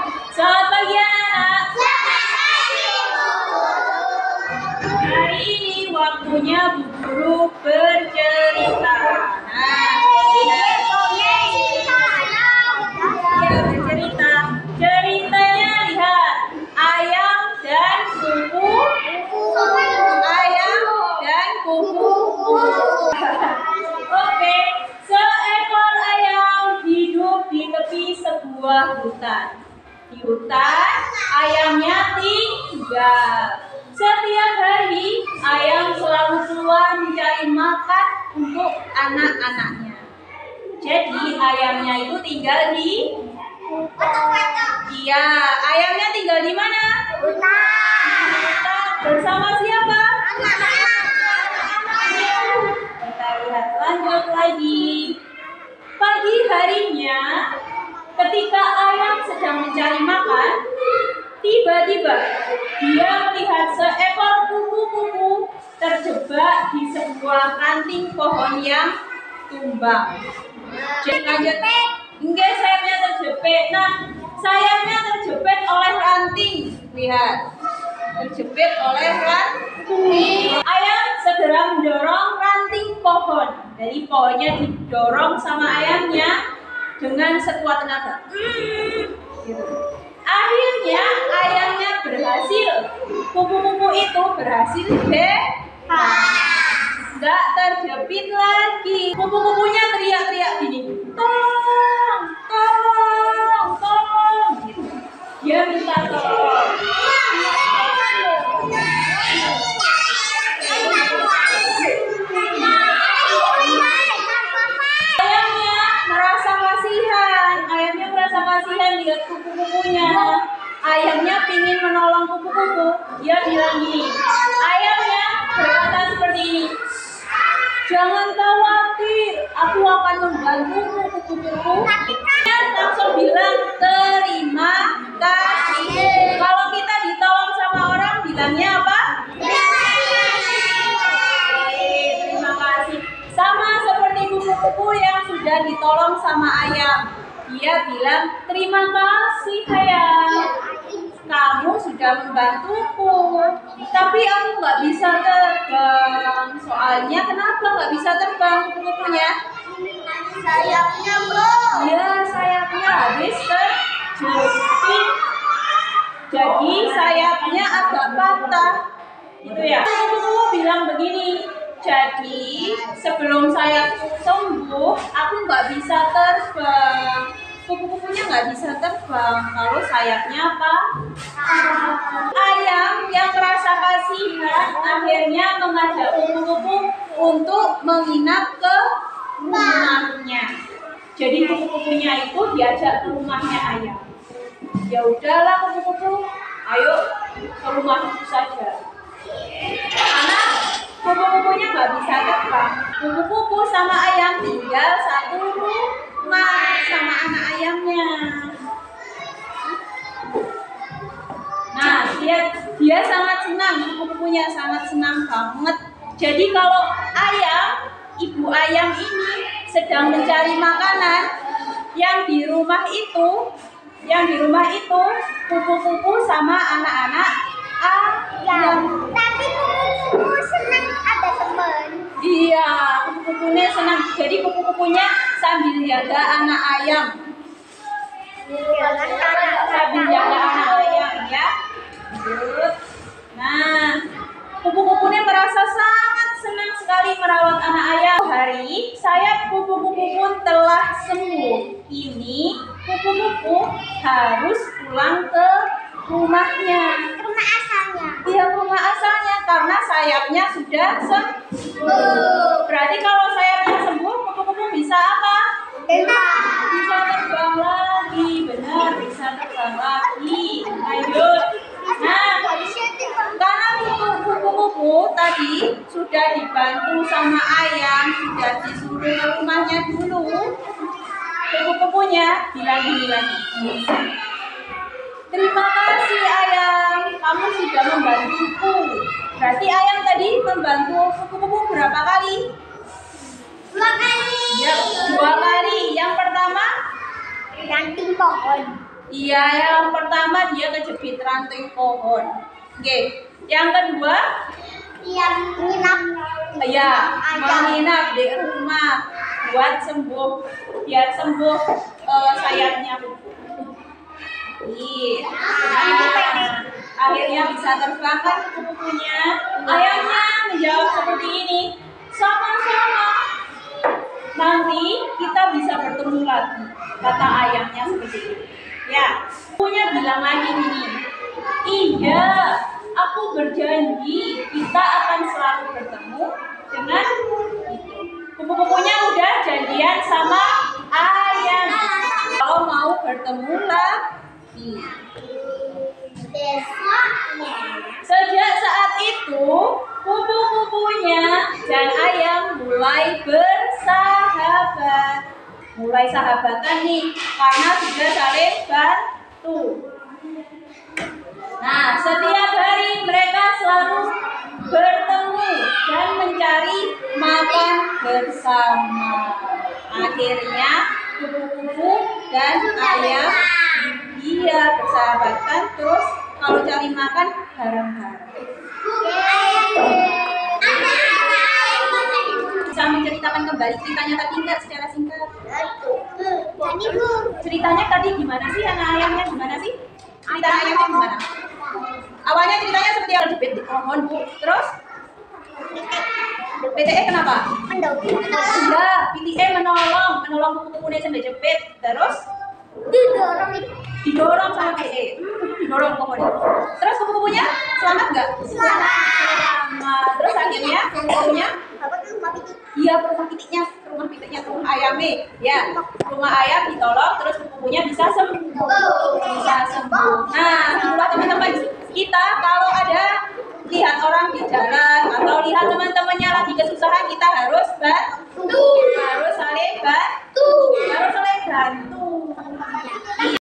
Selamat pagi anak. Hari ini waktunya Bu Guru bercerita. Bercerita. Ceritanya lihat ayam dan kupu-kupu. Ayam dan kupu-kupu. Oke, seekor ayam hidup di tepi sebuah hutan. Di hutan, ayamnya tinggal. Setiap hari, ayam selalu keluar mencari makan untuk anak-anaknya. Jadi, ayamnya itu tinggal di Iya, ayamnya tinggal di mana? Hutan. Bersama siapa? Kita lihat lanjut lagi. Pagi harinya, ketika ayam sedang mencari makan, tiba-tiba dia melihat seekor kupu-kupu terjebak di sebuah ranting pohon yang tumbang. Jadi lanjut, enggak, sayapnya terjepit. Nah, sayapnya terjepit oleh ranting. Lihat, terjepit oleh ranting. Ayam segera mendorong ranting pohon. Jadi pohonnya didorong sama ayamnya dengan sekuat tenaga. Gitu. Akhirnya ayamnya berhasil. Kupu-kupu itu berhasil nggak terjepit lagi. Kupu-kupunya teriak-teriak gini, tolong, tolong, tolong. Gitu. Dia minta tolong. Ayamnya merasa kasihan lihat kupu-kupunya. Ayamnya ingin menolong kupu-kupu. Dia bilang gini, ayamnya berkata seperti ini, jangan khawatir, aku akan membantumu kupu-kupu. Dia langsung bilang terima kasih. Kalau kita ditolong sama orang bilangnya apa? Terima kasih. Sama seperti kupu-kupu yang sudah ditolong sama ayam. Dia bilang, terima kasih ayam, kamu sudah membantuku. Tapi aku nggak bisa terbang. Soalnya kenapa nggak bisa terbang kupu-kupunya? Sayapnya bro. Ya, sayapnya habis terjepit. Jadi sayapnya agak patah. Gitu ya. Kupu-kupu bilang begini, jadi sebelum sayapku sembuh, aku nggak bisa terbang. Kupu-kupunya nggak bisa terbang kalau sayapnya apa? Ayam yang merasa kasihan akhirnya mengajak kupu-kupu untuk menginap ke rumahnya. Jadi kupu-kupunya itu diajak ke rumahnya ayam. Ya udahlah kupu-kupu, ayo ke rumahku saja. Karena kupu-kupunya nggak bisa terbang. Kupu-kupu sama ayam tinggal satu rumah sama anak ayamnya. Nah, dia sangat senang, kupu-kupunya sangat senang banget. Jadi kalau ibu ayam ini sedang mencari makanan, yang di rumah itu kupu-kupu sama anak-anak ayam. Tapi kupu-kupu senang ada teman. Iya, kupu-kupunya senang. Jadi kupu-kupunya sambil jaga anak ayam. Sambil jaga anak ayam ya. Nah, kupu-kupunya merasa sangat senang sekali merawat anak ayam. Hari sayap kupu-kupu pun telah sembuh. Ini kupu-kupu harus pulang ke rumahnya. Rumah asalnya. Iya, rumah asalnya karena sayapnya sudah sembuh. Berarti kalau sayapnya sembuh, kupu-kupu bisa apa? Bisa terbang lagi. Benar, bisa terbang lagi. Lanjut. Nah, karena kupu-kupu tadi sudah dibantu sama ayam, sudah disuruh ke rumahnya dulu. Kupu-kupunya bilang gini lagi. Terima kasih ayam, kamu sudah membantuku. Berarti ayam tadi membantu kupu-kupu berapa kali? 2 kali. Ya, 2 kali. Yang pertama Ranting pohon. Iya, yang pertama dia kejepit ranting pohon. Oke. Yang kedua, Yang nginap. ya, menginap di rumah buat sembuh, biar sembuh sayapnya. Iya. Nah, akhirnya bisa terbang kan kupu-kupunya. Ayamnya menjawab seperti ini, sama-sama. Nanti kita bisa bertemu lagi, kata ayamnya seperti ini. Ya, kupunya bilang lagi ini, iya, aku berjanji kita akan selalu bertemu dengan itu. Kupu-kupunya udah janjian sama ayam kalau mau bertemu lagi. Besoknya. Sejak saat itu, kupu-kupunya dan ayam mulai bersahabat. Mulai sahabatan nih, karena sudah saling bantu. Nah, setiap hari mereka selalu bertemu dan mencari makan bersama. Akhirnya, kupu-kupu dan ayam dia bersahabatan, terus kalau cari makan bareng-bareng. Bisa menceritakan kembali ceritanya tadi enggak secara singkat? Jadi Bu, Ceritanya tadi gimana sih, anak ayamnya gimana sih? Cerita ayamnya gimana? Awalnya ceritanya seperti yang jepit di pohon, Bu. Terus? PTE kenapa? Enggak, PTE menolong kupu-kupunya sampai jepit. Terus? Didorong sama PTE. Didorong pohonnya. Terus kupu-kupunya selamat nggak? Selamat. Terus akhirnya kupu-kupunya? Iya, ke rumah pitiknya, ke rumah ayamnya. Ya, rumah ayam ditolong, terus kupu-kupunya bisa sembuh. Bisa sembuh. Nah, itulah teman-teman, kita kalau ada lihat orang di jalan atau lihat teman-temannya lagi kesusahan, kita harus bantu.